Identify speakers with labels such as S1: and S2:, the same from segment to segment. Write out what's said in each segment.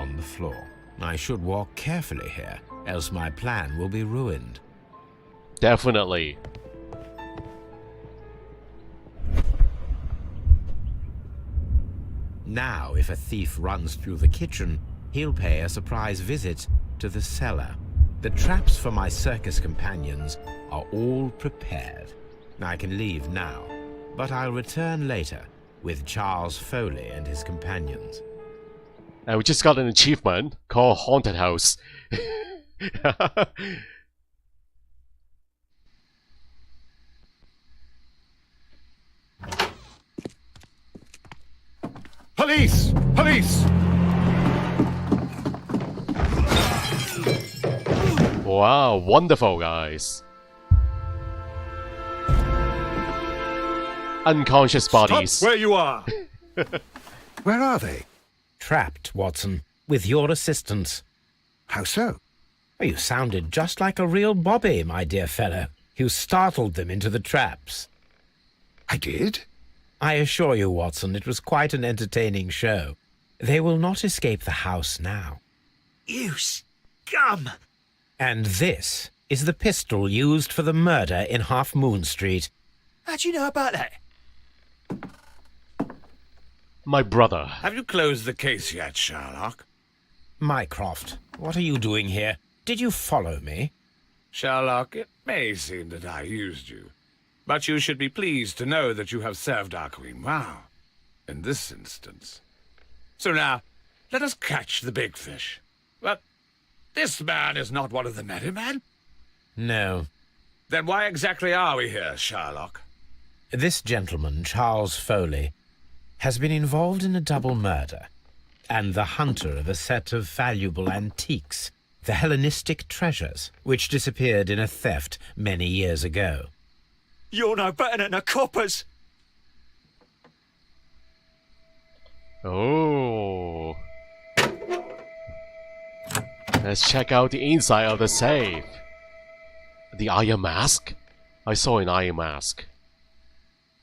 S1: on the floor. I should walk carefully here, else my plan will be ruined.
S2: Definitely.
S1: Now, if a thief runs through the kitchen, he'll pay a surprise visit to the cellar. The traps for my circus companions are all prepared. I can leave now, but I'll return later with Charles Foley and his companions.
S2: And we just got an achievement called Haunted House.
S3: Police! Police!
S2: Wow, wonderful, guys. Unconscious bodies.
S3: Stop where you are! Where are they?
S1: Trapped, Watson, with your assistance.
S3: How so?
S1: You sounded just like a real Bobby, my dear fellow. You startled them into the traps.
S3: I did?
S1: I assure you, Watson, it was quite an entertaining show. They will not escape the house now.
S4: You scum!
S1: And this is the pistol used for the murder in Half Moon Street.
S4: How'd you know about that?
S2: My brother.
S3: Have you closed the case yet, Sherlock?
S1: Mycroft, what are you doing here? Did you follow me?
S3: Sherlock, it may seem that I used you, but you should be pleased to know that you have served our queen well, in this instance. So now, let us catch the big fish. But this man is not one of the merry men?
S1: No.
S3: Then why exactly are we here, Sherlock?
S1: This gentleman, Charles Foley, has been involved in a double murder, and the hunter of a set of valuable antiques, the Hellenistic treasures, which disappeared in a theft many years ago.
S4: You're no better than the coppers!
S2: Oh. Let's check out the inside of the safe. The iron mask? I saw an iron mask.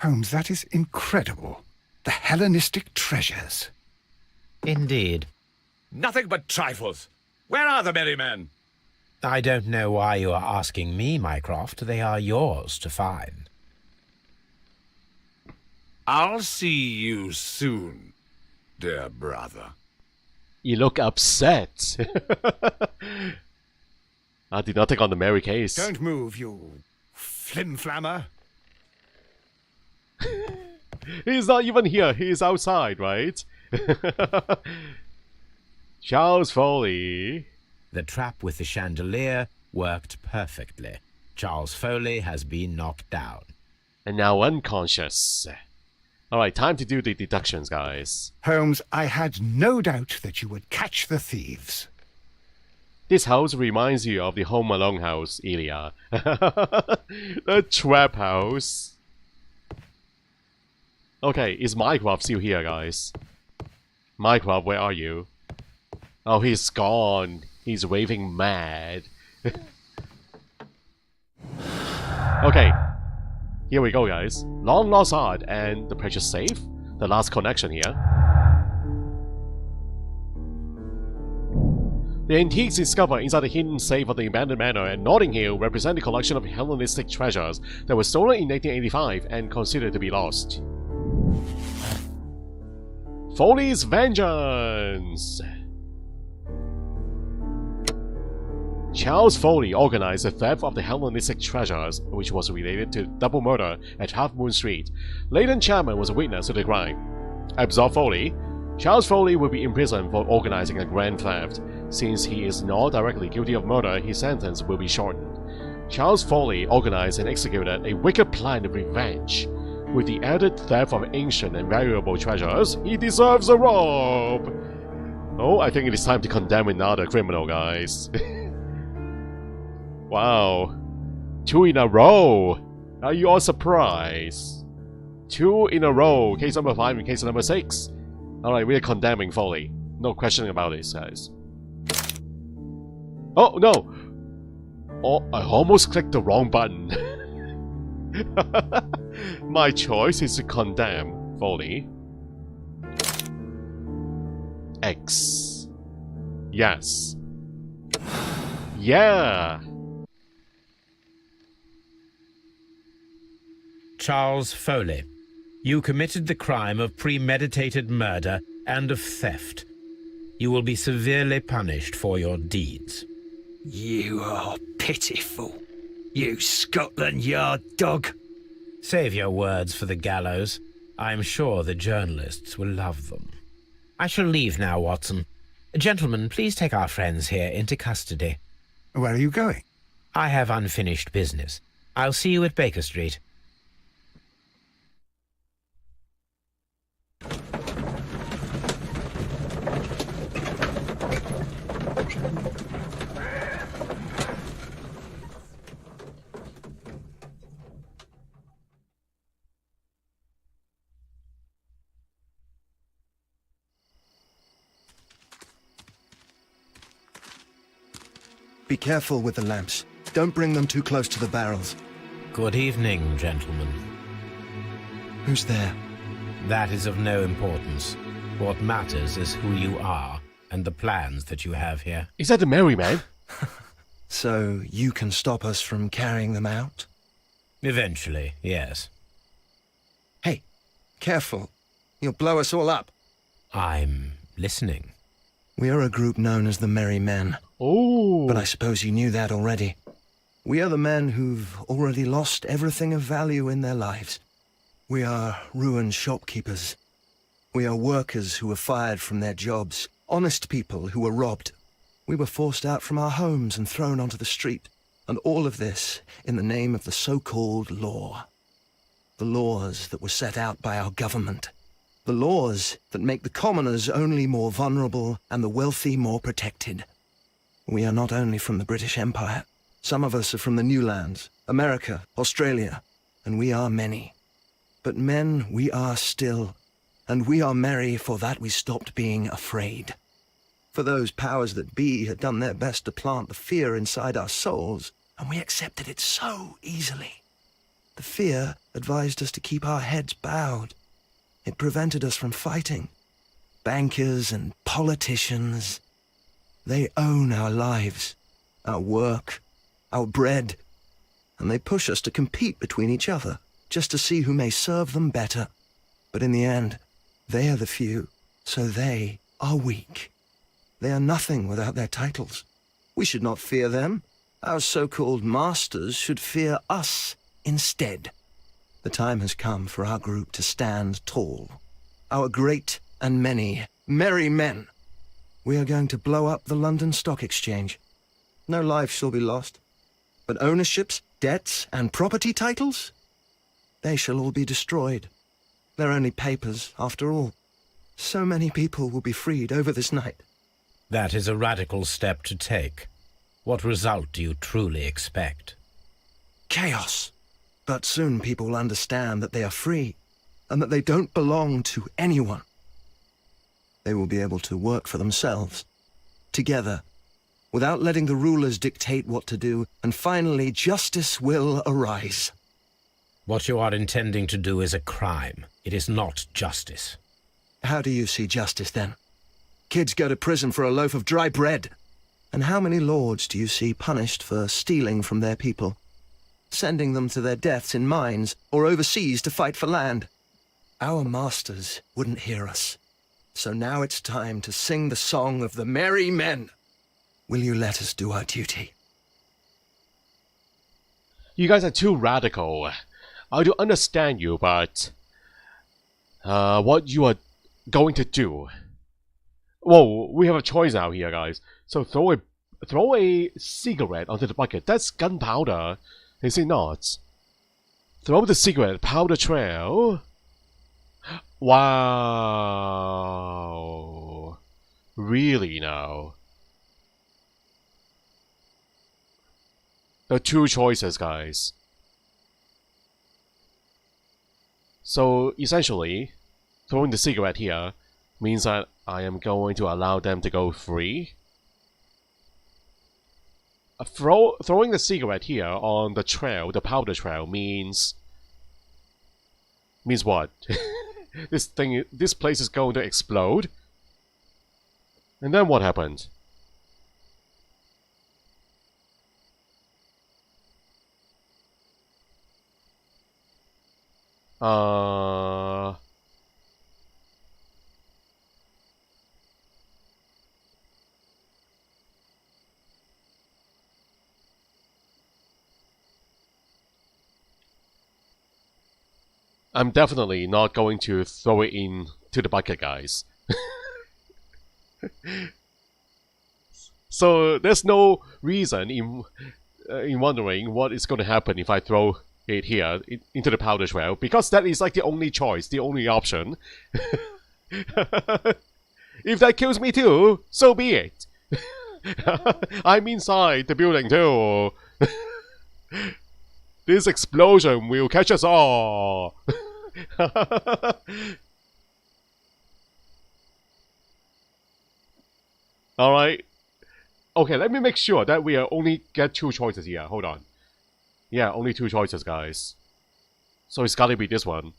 S3: Holmes, that is incredible. The Hellenistic treasures.
S1: Indeed.
S3: Nothing but trifles. Where are the merry men?
S1: I don't know why you are asking me, Mycroft. They are yours to find.
S3: I'll see you soon, dear brother.
S2: You look upset. I did not take on the Mary case.
S3: Don't move, you flim-flammer.
S2: He's not even here. He's outside, right? Charles Foley.
S1: The trap with the chandelier worked perfectly. Charles Foley has been knocked down.
S2: And now unconscious. Alright, time to do the deductions, guys.
S3: Holmes, I had no doubt that you would catch the thieves.
S2: This house reminds you of the Home Alone house, Ilya. The trap house. Okay, is Mycroft still here, guys? Mycroft, where are you? Oh, he's gone. He's raving mad. Okay. Here we go, guys. Long lost art and the precious safe. The last connection here. The antiques discovered inside the hidden safe of the abandoned manor at Notting Hill represent a collection of Hellenistic treasures that were stolen in 1885 and considered to be lost. Foley's Vengeance! Charles Foley organized the theft of the Hellenistic treasures, which was related to double murder at Half Moon Street. Leighton Chapman was a witness to the crime. Absolved Foley, Charles Foley will be imprisoned for organizing a grand theft. Since he is not directly guilty of murder, his sentence will be shortened. Charles Foley organized and executed a wicked plan of revenge. With the added theft of ancient and valuable treasures, he deserves a robe! Oh, I think it is time to condemn another criminal, guys. Wow. 2 in a row! Are you all surprised? 2 in a row, case number 5 and case number 6. Alright, we are condemning Foley. No questioning about this, guys. Oh, no! Oh, I almost clicked the wrong button. My choice is to condemn Foley. X. Yes. Yeah.
S1: Charles Foley, you committed the crime of premeditated murder and of theft. You will be severely punished for your deeds.
S4: You are pitiful. You Scotland Yard dog.
S1: Save your words for the gallows. I'm sure the journalists will love them. I shall leave now, Watson. Gentlemen, please take our friends here into custody.
S5: Where are you going?
S1: I have unfinished business. I'll see you at Baker Street.
S5: Be careful with the lamps. Don't bring them too close to the barrels.
S1: Good evening, gentlemen.
S5: Who's there?
S1: That is of no importance. What matters is who you are and the plans that you have here.
S2: Is that the merry man?
S5: So you can stop us from carrying them out?
S1: Eventually, yes.
S5: Hey, careful. You'll blow us all up.
S1: I'm listening.
S5: We are a group known as the Merry Men.
S2: Oh.
S5: But I suppose you knew that already. We are the men who've already lost everything of value in their lives. We are ruined shopkeepers. We are workers who were fired from their jobs. Honest people who were robbed. We were forced out from our homes and thrown onto the street. And all of this in the name of the so-called law. The laws that were set out by our government. The laws that make the commoners only more vulnerable and the wealthy more protected. We are not only from the British Empire. Some of us are from the New Lands, America, Australia, and we are many. But men we are still, and we are merry for that we stopped being afraid. For those powers that be had done their best to plant the fear inside our souls, and we accepted it so easily. The fear advised us to keep our heads bowed. It prevented us from fighting. Bankers and politicians, they own our lives, our work, our bread, and they push us to compete between each other, just to see who may serve them better. But in the end, they are the few, so they are weak. They are nothing without their titles. We should not fear them. Our so-called masters should fear us instead. The time has come for our group to stand tall. Our great and many merry men. We are going to blow up the London Stock Exchange. No life shall be lost. But ownerships, debts, and property titles? They shall all be destroyed. They're only papers, after all. So many people will be freed over this night.
S1: That is a radical step to take. What result do you truly expect?
S5: Chaos. But soon people will understand that they are free, and that they don't belong to anyone. They will be able to work for themselves, together, without letting the rulers dictate what to do, and finally justice will arise.
S1: What you are intending to do is a crime. It is not justice.
S5: How do you see justice, then? Kids go to prison for a loaf of dry bread. And how many lords do you see punished for stealing from their people? Sending them to their deaths in mines or overseas to fight for land? Our masters wouldn't hear us. So now it's time to sing the song of the merry men. Will you let us do our duty?
S2: You guys are too radical. I do understand you, but what you are going to do? Whoa, we have a choice now here, guys. So throw a cigarette onto the bucket. That's gunpowder, is it not? Throw the cigarette powder trail. Wow. Really now? There are two choices, guys. So essentially, throwing the cigarette here means that I am going to allow them to go free. Throwing the cigarette here on the trail, the powder trail, means what? This place is going to explode? And then what happened? I'm definitely not going to throw it in to the bucket, guys. So there's no reason in wondering what is going to happen if I throw it here into the powder trail, because that is like the only choice, the only option. If that kills me too, so be it. I'm inside the building too. This explosion will catch us all. Alright. Okay, let me make sure that we only get 2 choices here. Hold on. Yeah, only 2 choices, guys. So it's gotta be this one.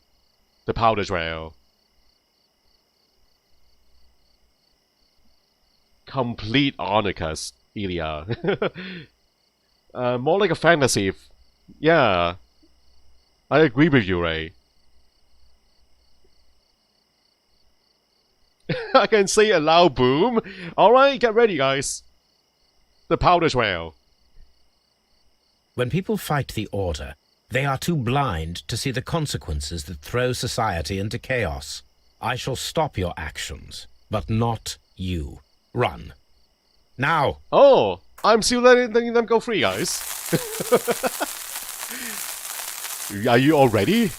S2: The powder trail. Complete Arnicus, Ilya. More like a fantasy. Yeah. I agree with you, Ray. I can say a loud boom. Alright, get ready, guys. The powder trail.
S1: When people fight the Order, they are too blind to see the consequences that throw society into chaos. I shall stop your actions, but not you. Run. Now!
S2: Oh, I'm still letting them go free, guys. Are you all ready?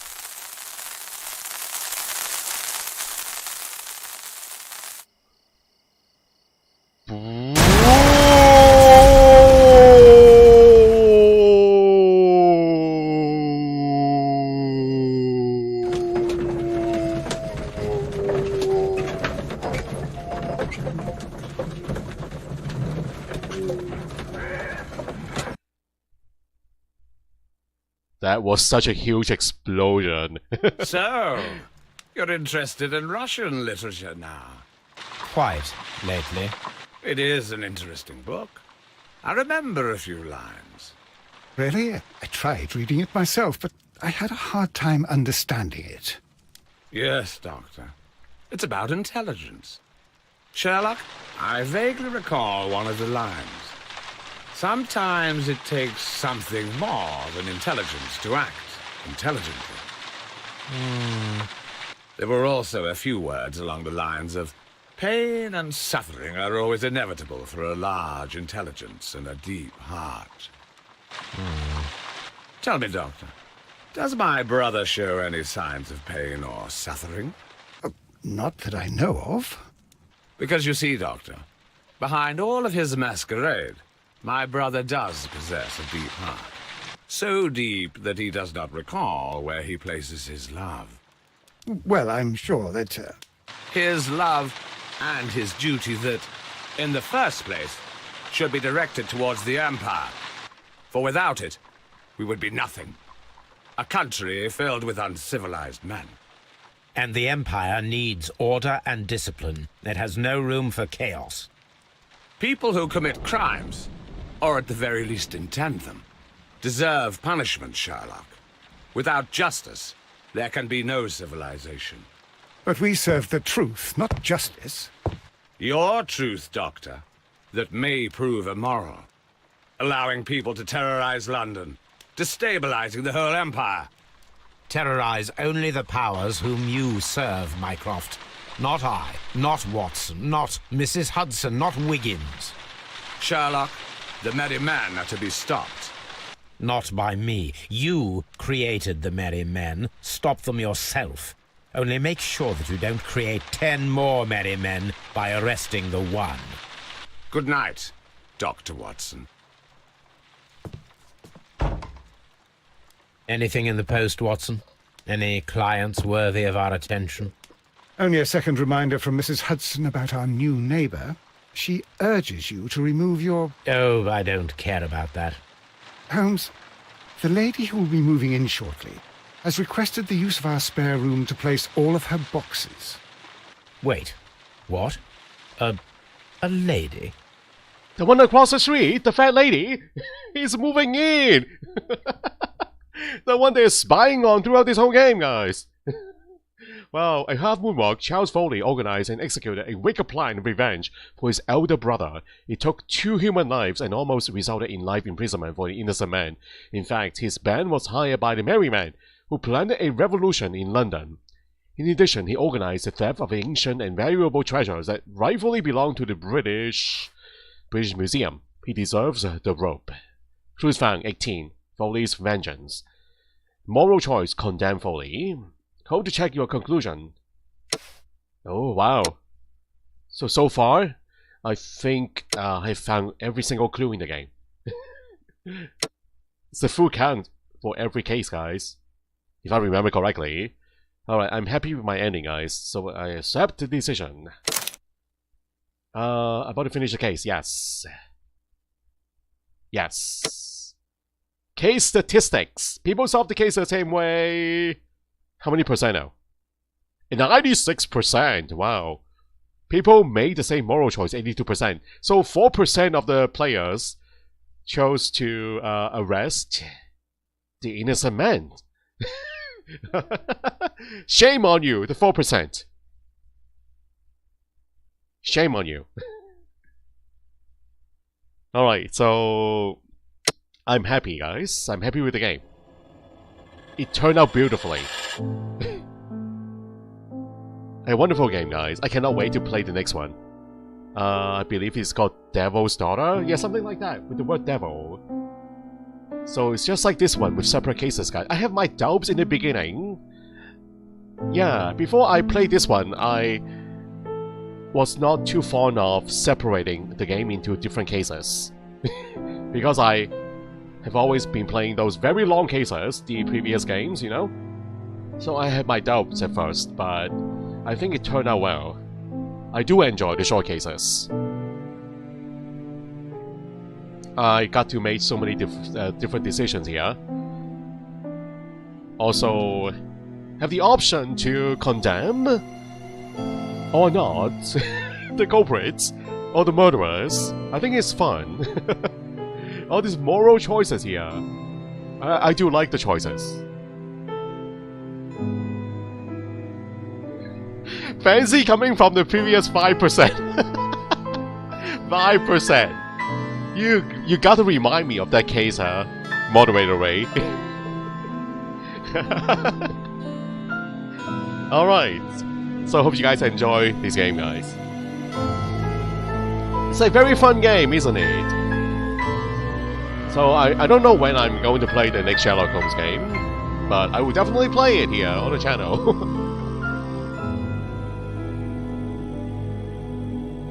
S2: That was such a huge explosion.
S3: So, you're interested in Russian literature now?
S1: Quite lately.
S3: It is an interesting book. I remember a few lines.
S6: Really? I tried reading it myself, but I had a hard time understanding it.
S3: Yes, Doctor. It's about intelligence. Sherlock, I vaguely recall one of the lines. Sometimes it takes something more than intelligence to act intelligently. There were also a few words along the lines of, pain and suffering are always inevitable for a large intelligence and a deep heart. Tell me, Doctor, does my brother show any signs of pain or suffering?
S6: Not that I know of.
S3: Because you see, Doctor, behind all of his masquerade, my brother does possess a deep heart. So deep that he does not recall where he places his love.
S6: Well, I'm sure that...
S3: His love and his duty that, in the first place, should be directed towards the Empire. For without it, we would be nothing. A country filled with uncivilized men.
S1: And the Empire needs order and discipline. It has no room for chaos.
S3: People who commit crimes, or at the very least intend them, deserve punishment, Sherlock. Without justice, there can be no civilization.
S6: But we serve the truth, not justice.
S3: Your truth, Doctor, that may prove immoral. Allowing people to terrorize London, destabilizing the whole empire.
S1: Terrorize only the powers whom you serve, Mycroft. Not I, not Watson, not Mrs. Hudson, not Wiggins.
S3: Sherlock, the merry men are to be stopped.
S1: Not by me. You created the merry men. Stop them yourself. Only make sure that you don't create 10 more merry men by arresting the one.
S3: Good night, Dr. Watson.
S1: Anything in the post, Watson? Any clients worthy of our attention?
S6: Only a second reminder from Mrs. Hudson about our new neighbour. She urges you to remove your...
S1: Oh, I don't care about that.
S6: Holmes, the lady who will be moving in shortly has requested the use of our spare room to place all of her boxes.
S1: Wait, what? A lady?
S2: The one across the street, the fat lady, is moving in. The one they're spying on throughout this whole game, guys. Well, a half-moon walk, Charles Foley organized and executed a wicked plan of revenge for his elder brother. It took 2 human lives and almost resulted in life imprisonment for the innocent man. In fact, his band was hired by the merry man, who planned a revolution in London. In addition, he organized the theft of ancient and valuable treasures that rightfully belonged to the British Museum. He deserves the rope. Truth found 18. Foley's vengeance. Moral choice, condemn Foley. Hold to check your conclusion. Oh, wow. So far, I think I've found every single clue in the game. It's a full count for every case, guys. If I remember correctly. Alright, I'm happy with my ending, guys. So I accept the decision. About to finish the case, yes. Yes. Case statistics. People solve the case the same way. How many percent now? 96%. Wow. People made the same moral choice, 82%. So 4% of the players chose to arrest the innocent man. Shame on you, the 4%. Shame on you. Alright, so I'm happy, guys. I'm happy with the game. It turned out beautifully. A wonderful game, guys. I cannot wait to play the next one. I believe it's called Devil's Daughter? Yeah, something like that, with the word devil. So it's just like this one, with separate cases, guys. I have my doubts in the beginning. Yeah, before I played this one, I was not too fond of separating the game into different cases. Because I have always been playing those very long cases, the previous games, you know? So I had my doubts at first, but I think it turned out well. I do enjoy the short cases. I got to make so many different decisions here. Also, have the option to condemn or not the culprits or the murderers. I think it's fun. All these moral choices here. I do like the choices. Fancy coming from the previous 5%. 5%. You gotta remind me of that case, huh? Moderator Ray. Alright. So I hope you guys enjoy this game, guys. It's a very fun game, isn't it? So I don't know when I'm going to play the next Sherlock Holmes game, but I will definitely play it here on the channel.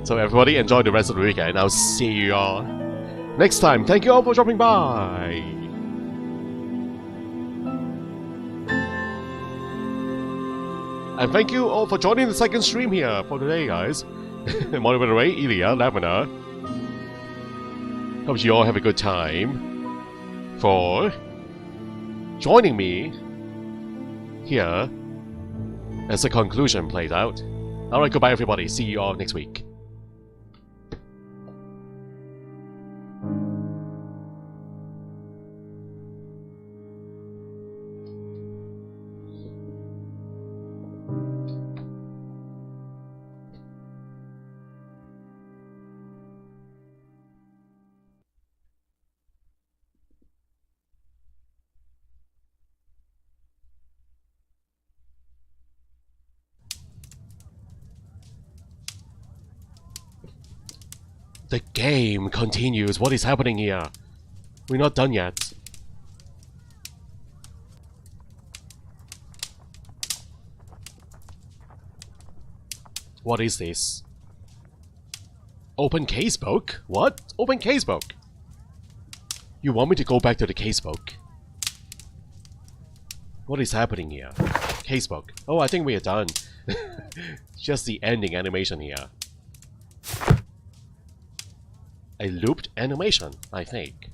S2: So everybody, enjoy the rest of the weekend. I'll see you all next time. Thank you all for dropping by. And thank you all for joining the second stream here for today, guys. Moderator Ray, Ilya, Lavender. Hope you all have a good time for joining me here as the conclusion plays out. Alright, goodbye everybody. See you all next week. The game continues. What is happening here? We're not done yet. What is this? Open casebook? What? Open casebook? You want me to go back to the casebook? What is happening here? Casebook. Oh, I think we are done. Just the ending animation here. A looped animation, I think.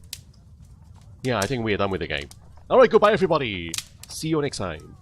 S2: Yeah, I think we are done with the game. Alright, goodbye everybody! See you next time.